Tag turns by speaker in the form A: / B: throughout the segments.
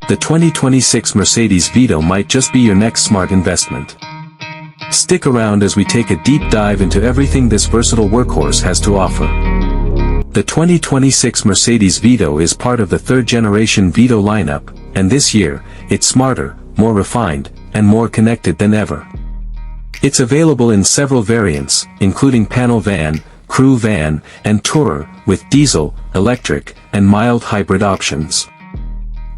A: The 2026 Mercedes Vito might just be your next smart investment. Stick around as we take a deep dive into everything this versatile workhorse has to offer. The 2026 Mercedes Vito is part of the third-generation Vito lineup, and this year, it's smarter, more refined, and more connected than ever. It's available in several variants, including panel van, crew van, and tourer, with diesel, electric, and mild hybrid options.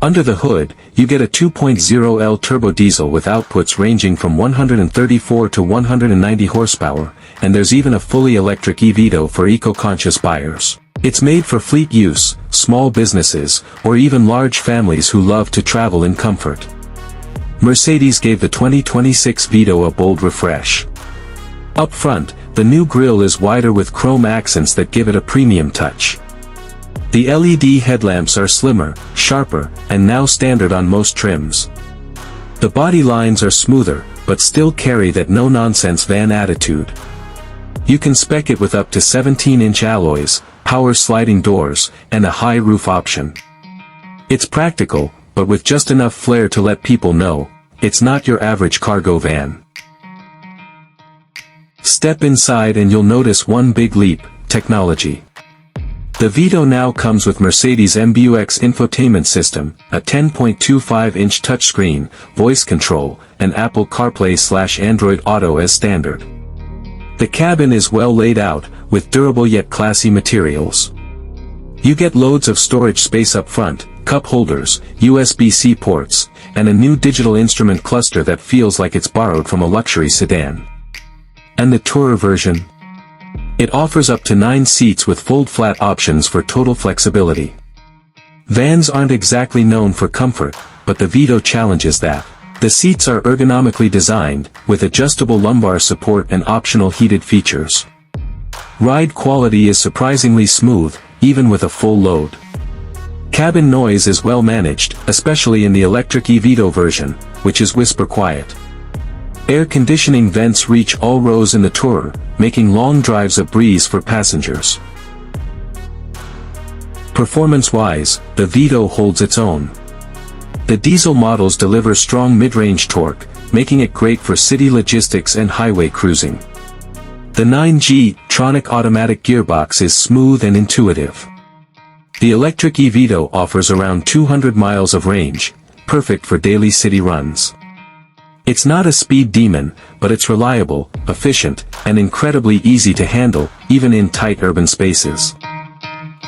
A: Under the hood, you get a 2.0L turbo diesel with outputs ranging from 134 to 190 horsepower, and there's even a fully electric e-Vito for eco-conscious buyers. It's made for fleet use, small businesses, or even large families who love to travel in comfort. Mercedes gave the 2026 Vito a bold refresh. Up front, the new grille is wider with chrome accents that give it a premium touch. The LED headlamps are slimmer, sharper, and now standard on most trims. The body lines are smoother, but still carry that no-nonsense van attitude. You can spec it with up to 17-inch alloys, power sliding doors, and a high roof option. It's practical, but with just enough flair to let people know, it's not your average cargo van. Step inside and you'll notice one big leap: technology. The Vito now comes with Mercedes MBUX infotainment system, a 10.25-inch touchscreen, voice control, and Apple CarPlay/Android Auto as standard. The cabin is well laid out, with durable yet classy materials. You get loads of storage space up front, cup holders, USB-C ports, and a new digital instrument cluster that feels like it's borrowed from a luxury sedan. And the tourer version? It offers up to 9 seats with fold-flat options for total flexibility. Vans aren't exactly known for comfort, but the Vito challenges that. The seats are ergonomically designed, with adjustable lumbar support and optional heated features. Ride quality is surprisingly smooth, even with a full load. Cabin noise is well managed, especially in the electric e-Vito version, which is whisper quiet. Air conditioning vents reach all rows in the tourer, making long drives a breeze for passengers. Performance-wise, the Vito holds its own. The diesel models deliver strong mid-range torque, making it great for city logistics and highway cruising. The 9G Tronic automatic gearbox is smooth and intuitive. The electric e-Vito offers around 200 miles of range, perfect for daily city runs. It's not a speed demon, but it's reliable, efficient, and incredibly easy to handle, even in tight urban spaces.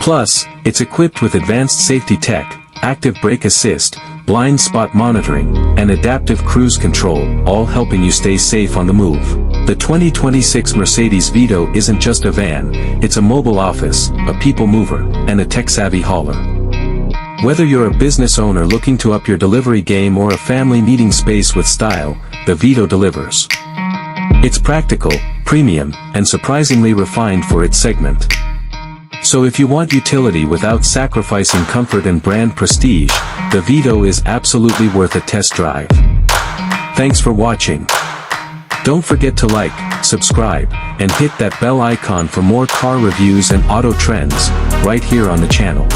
A: Plus, it's equipped with advanced safety tech, active brake assist, blind spot monitoring, and adaptive cruise control, all helping you stay safe on the move. The 2026 Mercedes Vito isn't just a van, it's a mobile office, a people mover, and a tech-savvy hauler. Whether you're a business owner looking to up your delivery game or a family needing space with style, the Vito delivers. It's practical, premium, and surprisingly refined for its segment. So if you want utility without sacrificing comfort and brand prestige, the Vito is absolutely worth a test drive. Thanks for watching. Don't forget to like, subscribe, and hit that bell icon for more car reviews and auto trends, right here on the channel.